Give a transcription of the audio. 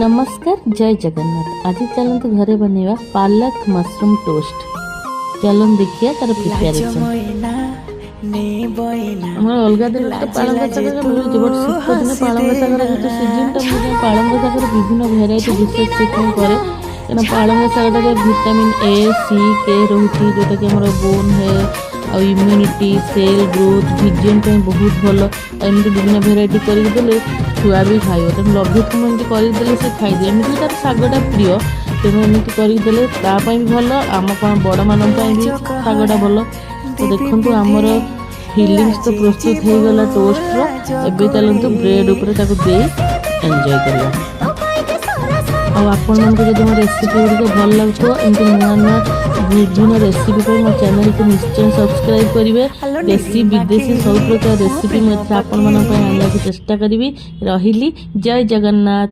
नमस्कार जय जगन्नाथ। आज चलते घरे बनवा पालक मशरूम टोस्ट। चलन देखिए तार प्रिपरेशन। अलग दिन तो पालंग शाग मिलूँ बट शीत दिन पालंग शागर जो सीजन मुझे पालंग शागर विभिन्न भेराइटी डिशेस शिखर कै पालंग शाग विटामिन ए सी के रोचे जोटा कि बोन है और इम्यूनिटी सेल ग्रोथ विजन बहुत भल एमती विभिन्न भेराइटी करदे छुआ भी खाइब तेणु लभ्य एमती करदे से खाईदे एमती तार शागटा प्रिय तेणु एमती करदे भी भल आम बड़ मान भी शागटा भल। तो देखो आमर फिलिंग्स तो प्रस्तुत हो गला टोस्ट एबे चलतु ब्रेड उपर दे एंजॉय करवा। आपण मानक जब मो रेसिपी गुड़िक भल लगुव एमती नुआ नुआ विभिन्न रेसिपी पर मो चैनल को निश्चय सब्सक्राइब करेंगे। देशी विदेशी सब प्रकार रेसिपी आपण मानक आने चेष्टा करी। रही जय जगन्नाथ।